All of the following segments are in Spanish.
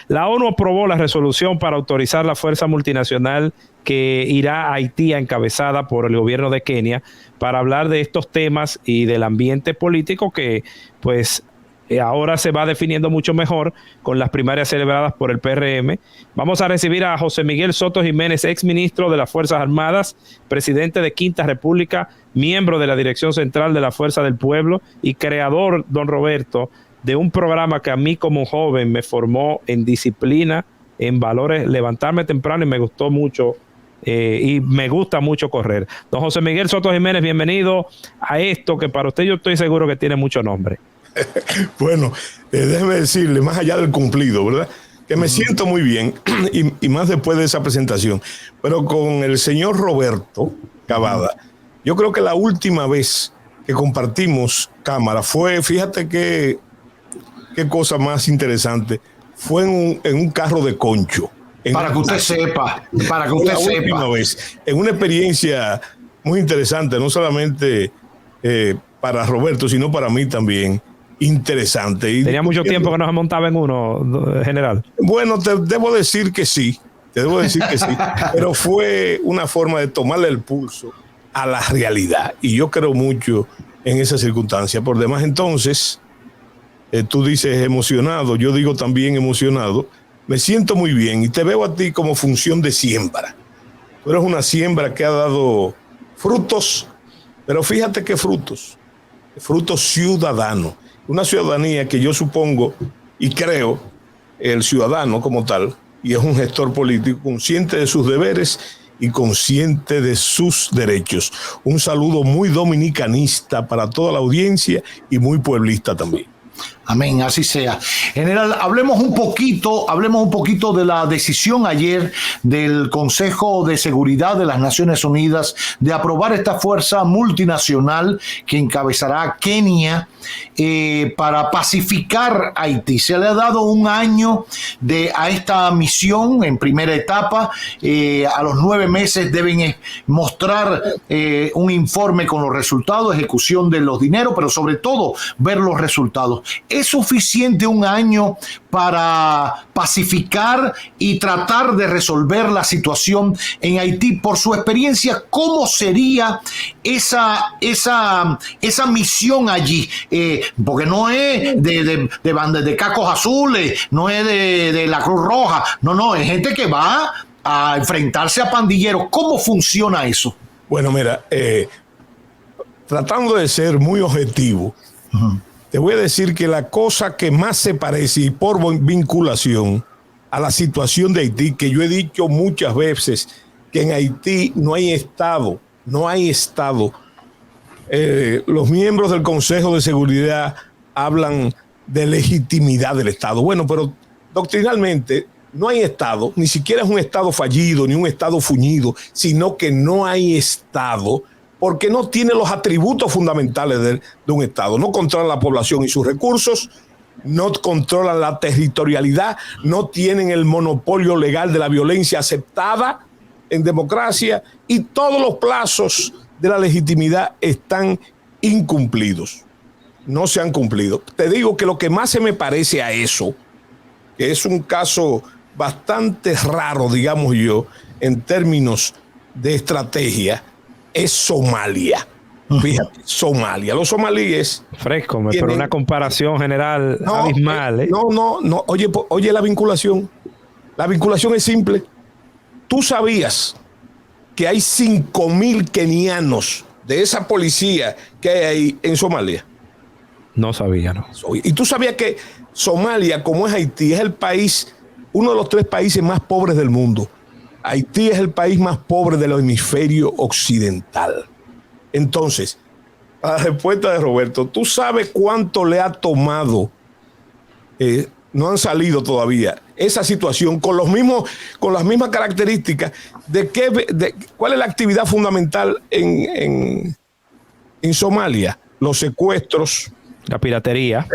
La ONU aprobó la resolución para autorizar la fuerza multinacional que irá a Haití, encabezada por el gobierno de Kenia, para hablar de estos temas y del ambiente político que, pues, ahora se va definiendo mucho mejor con las primarias celebradas por el PRM. Vamos a recibir a José Miguel Soto Jiménez, exministro de las Fuerzas Armadas, presidente de Quinta República, miembro de la Dirección Central de la Fuerza del Pueblo y creador, don Roberto, de un programa que a mí como joven me formó en disciplina, en valores, levantarme temprano, y me gustó mucho y me gusta mucho correr. Don José Miguel Soto Jiménez, bienvenido a esto que para usted yo estoy seguro que tiene mucho nombre. Bueno, déjeme decirle, más allá del cumplido, ¿verdad? Que me siento muy bien y más después de esa presentación. Pero con el señor Roberto Cavada, yo creo que la última vez que compartimos cámara fue, fíjate qué cosa más interesante, fue en un carro de concho. Para que usted sepa, última vez, en una experiencia muy interesante, no solamente para Roberto, sino para mí también. Interesante. Y tenía mucho tiempo que no se montaba en uno, general. Bueno, te debo decir que sí, pero fue una forma de tomarle el pulso a la realidad, y yo creo mucho en esa circunstancia. Por demás, entonces, tú dices emocionado, yo digo también emocionado, me siento muy bien y te veo a ti como función de siembra. Tú eres una siembra que ha dado frutos, pero fíjate qué frutos ciudadanos. Una ciudadanía que yo supongo y creo el ciudadano como tal, y es un gestor político consciente de sus deberes y consciente de sus derechos. Un saludo muy dominicanista para toda la audiencia y muy pueblista también. Amén, así sea. General, hablemos un poquito de la decisión ayer del Consejo de Seguridad de las Naciones Unidas de aprobar esta fuerza multinacional que encabezará Kenia para pacificar Haití. Se le ha dado un año a esta misión en primera etapa. A los 9 meses deben mostrar un informe con los resultados, ejecución de los dineros, pero sobre todo ver los resultados. ¿Es suficiente un año para pacificar y tratar de resolver la situación en Haití? Por su experiencia, ¿cómo sería esa misión allí? Porque no es de cacos azules, no es de la Cruz Roja, no, es gente que va a enfrentarse a pandilleros. ¿Cómo funciona eso? Bueno, mira, tratando de ser muy objetivo, te voy a decir que la cosa que más se parece, y por vinculación a la situación de Haití, que yo he dicho muchas veces que en Haití no hay Estado. Los miembros del Consejo de Seguridad hablan de legitimidad del Estado. Bueno, pero doctrinalmente no hay Estado, ni siquiera es un Estado fallido, ni un Estado fuñido, sino que no hay Estado porque no tiene los atributos fundamentales de un Estado. No controla la población y sus recursos, no controlan la territorialidad, no tienen el monopolio legal de la violencia aceptada en democracia, y todos los plazos de la legitimidad están incumplidos. No se han cumplido. Te digo que lo que más se me parece a eso, que es un caso bastante raro, digamos yo, en términos de estrategia, es Somalia. Fíjate, Somalia. Los somalíes... Fresco, pero una comparación general abismal. No. Oye, la vinculación. La vinculación es simple. ¿Tú sabías que hay 5,000 kenianos de esa policía que hay ahí en Somalia? No sabía, no. Y tú sabías que Somalia, como es Haití, es el país, uno de los 3 países más pobres del mundo. Haití es el país más pobre del hemisferio occidental. Entonces, a la respuesta de Roberto, ¿tú sabes cuánto le ha tomado? No han salido todavía esa situación con las mismas características de cuál es la actividad fundamental en Somalia. Los secuestros, la piratería,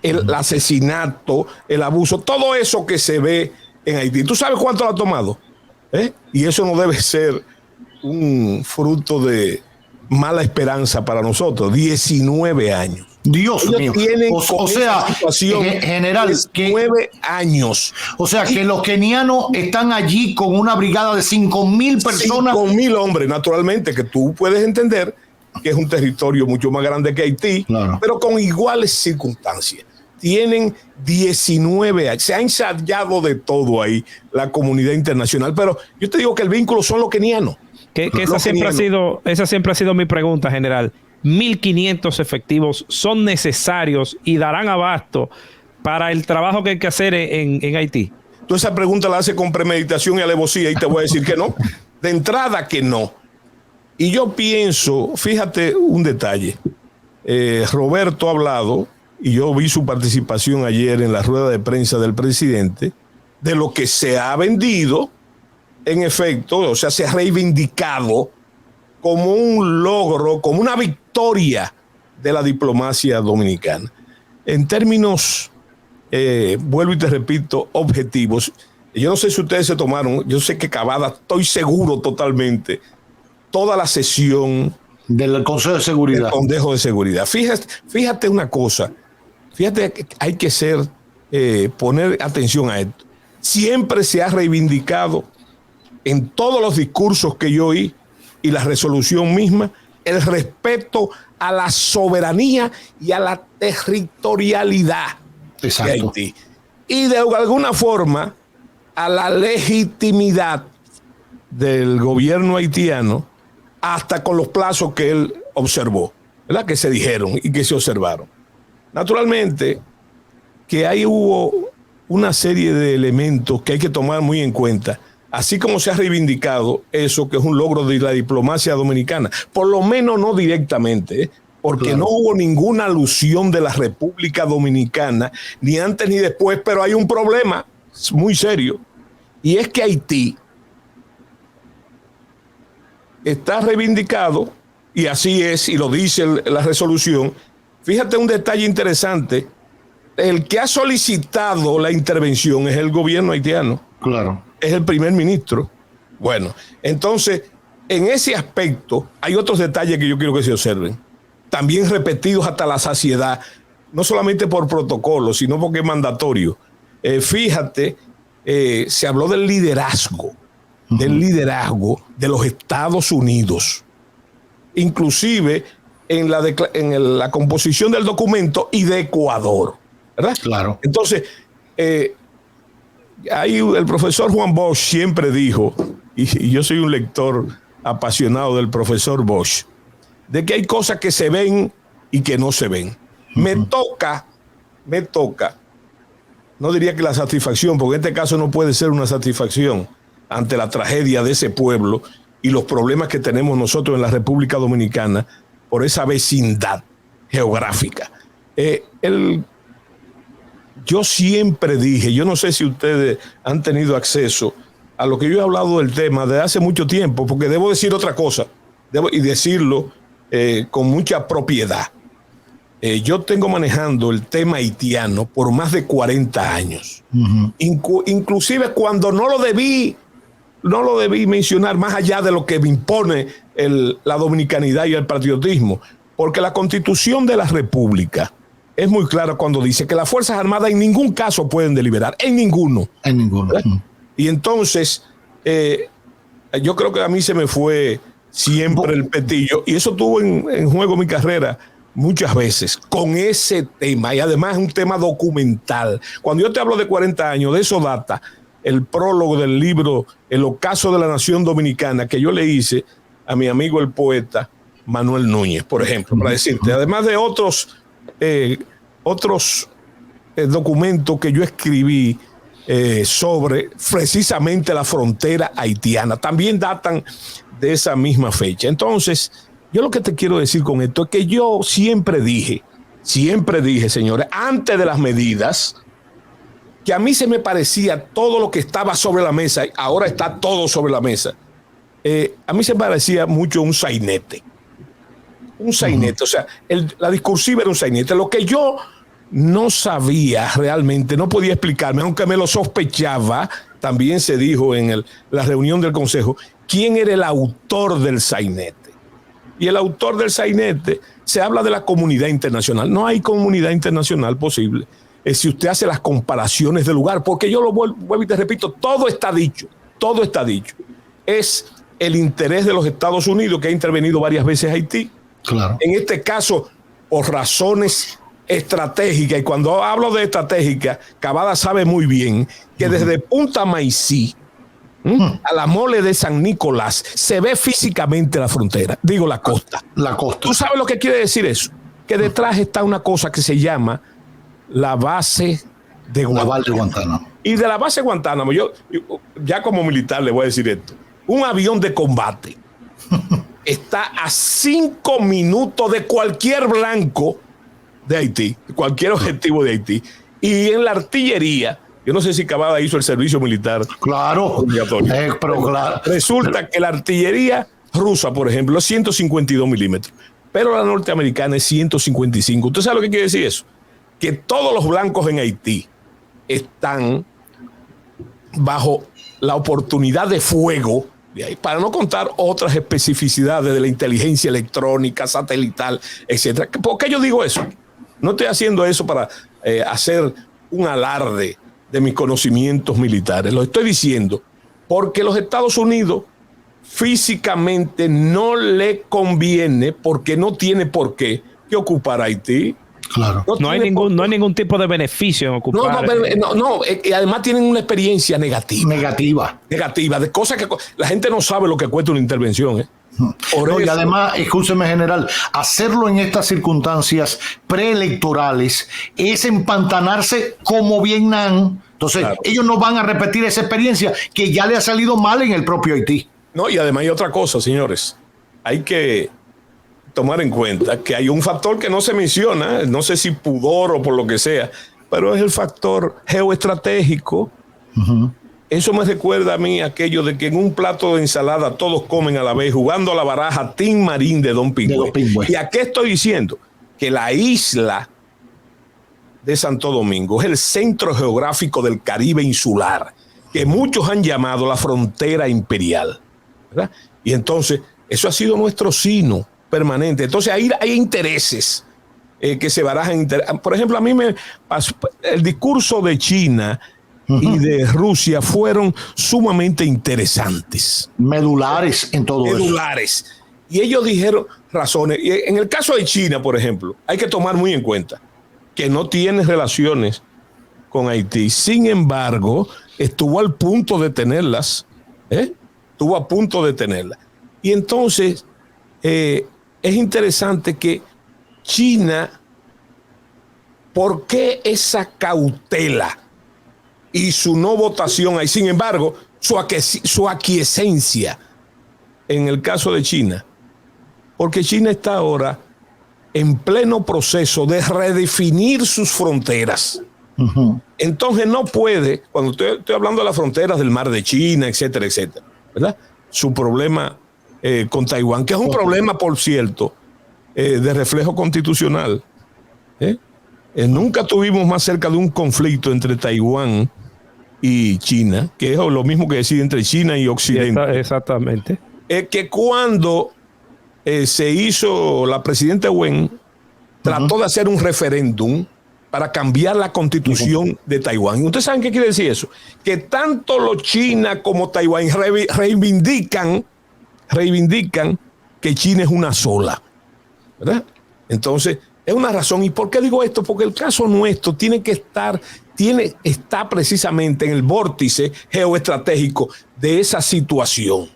el asesinato, el abuso, todo eso que se ve en Haití. ¿Tú sabes cuánto lo ha tomado? Y eso no debe ser un fruto de mala esperanza para nosotros. 19 años. Dios Ellos mío. tienen O sea, situación general, 9 años. O sea, que los kenianos están allí con una brigada de 5,000 personas. 5,000 hombres, naturalmente, que tú puedes entender que es un territorio mucho más grande que Haití, claro, pero con iguales circunstancias. Tienen 19 años, se ha ensayado de todo ahí la comunidad internacional, pero yo te digo que el vínculo son los kenianos. Que esa siempre ha sido mi pregunta, general. 1.500 efectivos son necesarios y darán abasto para el trabajo que hay que hacer en Haití. Tú esa pregunta la haces con premeditación y alevosía y te voy a decir que no. De entrada que no. Y yo pienso, fíjate un detalle. Roberto ha hablado, y yo vi su participación ayer en la rueda de prensa del presidente, de lo que se ha vendido, en efecto, o sea, se ha reivindicado como un logro, como una victoria de la diplomacia dominicana. En términos, vuelvo y te repito, objetivos, yo no sé si ustedes se tomaron, yo sé que Cavada, estoy seguro totalmente, toda la sesión del Consejo de Seguridad. Del Consejo de Seguridad. Fíjate una cosa, fíjate que hay que poner atención a esto. Siempre se ha reivindicado en todos los discursos que yo oí y la resolución misma, el respeto a la soberanía y a la territorialidad de Haití. Y de alguna forma a la legitimidad del gobierno haitiano, hasta con los plazos que él observó, ¿verdad? Que se dijeron y que se observaron. Naturalmente que ahí hubo una serie de elementos que hay que tomar muy en cuenta. Así como se ha reivindicado eso, que es un logro de la diplomacia dominicana, por lo menos no directamente, porque claro, no hubo ninguna alusión de la República Dominicana, ni antes ni después, pero hay un problema muy serio, y es que Haití está reivindicado, y así es, y lo dice la resolución. Fíjate un detalle interesante, el que ha solicitado la intervención es el gobierno haitiano. Claro. Es el primer ministro. Bueno, entonces, en ese aspecto, hay otros detalles que yo quiero que se observen. También repetidos hasta la saciedad, no solamente por protocolo, sino porque es mandatorio. Fíjate, se habló del liderazgo de los Estados Unidos, inclusive en la composición del documento y de Ecuador, ¿verdad? Claro. Entonces, ahí el profesor Juan Bosch siempre dijo, y yo soy un lector apasionado del profesor Bosch, de que hay cosas que se ven y que no se ven. Me toca, no diría que la satisfacción, porque en este caso no puede ser una satisfacción ante la tragedia de ese pueblo y los problemas que tenemos nosotros en la República Dominicana por esa vecindad geográfica. Yo siempre dije, yo no sé si ustedes han tenido acceso a lo que yo he hablado del tema desde hace mucho tiempo, porque debo decir otra cosa, y decirlo con mucha propiedad. Yo tengo manejando el tema haitiano por más de 40 años. Inclusive cuando no lo debí mencionar más allá de lo que me impone la dominicanidad y el patriotismo, porque la Constitución de la República es muy clara cuando dice que las Fuerzas Armadas en ningún caso pueden deliberar, en ninguno. En ninguno. Y entonces, yo creo que a mí se me fue siempre el petillo, y eso tuvo en juego mi carrera muchas veces, con ese tema, y además es un tema documental. Cuando yo te hablo de 40 años, de eso data el prólogo del libro El ocaso de la nación dominicana, que yo le hice a mi amigo el poeta Manuel Núñez, por ejemplo, para decirte, además de otros documentos que yo escribí sobre precisamente la frontera haitiana, también datan de esa misma fecha. Entonces, yo lo que te quiero decir con esto es que yo siempre dije, señores, antes de las medidas, que a mí se me parecía todo lo que estaba sobre la mesa, ahora está todo sobre la mesa, a mí se me parecía mucho un sainete. Un sainete, o sea, la discursiva era un sainete. Lo que yo no sabía realmente, no podía explicarme, aunque me lo sospechaba, también se dijo en la reunión del Consejo, quién era el autor del sainete. Y el autor del sainete se habla de la comunidad internacional. No hay comunidad internacional posible si usted hace las comparaciones de lugar, porque yo lo vuelvo y te repito, todo está dicho. Es el interés de los Estados Unidos, que ha intervenido varias veces Haití. Claro. En este caso, por razones estratégicas, y cuando hablo de estratégica, Cavada sabe muy bien que desde Punta Maicí a la mole de San Nicolás se ve físicamente la frontera, digo la costa. La costa. ¿Tú sabes lo que quiere decir eso? Que detrás está una cosa que se llama la base de Guantánamo. Y de la base de Guantánamo, yo ya como militar le voy a decir esto. Un avión de combate está a 5 minutos de cualquier blanco de Haití, cualquier objetivo de Haití. Y en la artillería, yo no sé si Cavada hizo el servicio militar. Claro, pero claro. Resulta que la artillería rusa, por ejemplo, es 152 milímetros, pero la norteamericana es 155. ¿Usted sabe lo que quiere decir eso? Que todos los blancos en Haití están bajo la oportunidad de fuego de ahí, para no contar otras especificidades de la inteligencia electrónica, satelital, etcétera. ¿Por qué yo digo eso? No estoy haciendo eso para hacer un alarde de mis conocimientos militares. Lo estoy diciendo porque los Estados Unidos físicamente no le conviene, porque no tiene por qué ocupar Haití. Claro. No hay ningún tipo de beneficio en ocupar. Y además tienen una experiencia negativa, de cosas que la gente no sabe lo que cuesta una intervención. Y además, escúcheme, general, hacerlo en estas circunstancias preelectorales es empantanarse como Vietnam. Entonces, claro, ellos no van a repetir esa experiencia que ya le ha salido mal en el propio Haití. No, y además hay otra cosa, señores. Hay que tomar en cuenta que hay un factor que no se menciona, no sé si pudor o por lo que sea, pero es el factor geoestratégico. Eso me recuerda a mí aquello de que en un plato de ensalada todos comen a la vez, jugando a la baraja Tin Marín de Don Pingüe. ¿Y a qué estoy diciendo? Que la isla de Santo Domingo es el centro geográfico del Caribe insular, que muchos han llamado la frontera imperial, ¿verdad? Y entonces eso ha sido nuestro sino permanente. Entonces ahí hay intereses que se barajan. Por ejemplo, a mí me pasó el discurso de China y de Rusia fueron sumamente interesantes. Medulares en todo eso. Medulares. Y ellos dijeron razones. Y en el caso de China, por ejemplo, hay que tomar muy en cuenta que no tiene relaciones con Haití. Sin embargo, estuvo al punto de tenerlas. Estuvo a punto de tenerlas. Y entonces es interesante que China, ¿por qué esa cautela y su no votación ahí? Sin embargo, su aquiescencia en el caso de China, porque China está ahora en pleno proceso de redefinir sus fronteras. Entonces no puede, cuando estoy hablando de las fronteras del mar de China, etcétera, etcétera, ¿verdad? Su problema con Taiwán, que es un problema, por cierto, de reflejo constitucional. Nunca tuvimos más cerca de un conflicto entre Taiwán y China, que es lo mismo que decir entre China y Occidente. Exactamente. Que cuando se hizo, la presidenta Wen trató de hacer un referéndum para cambiar la constitución de Taiwán. ¿Y ustedes saben qué quiere decir eso? Que tanto los China como Taiwán reivindican que China es una sola, ¿verdad? Entonces, es una razón. ¿Y por qué digo esto? Porque el caso nuestro está precisamente en el vórtice geoestratégico de esa situación.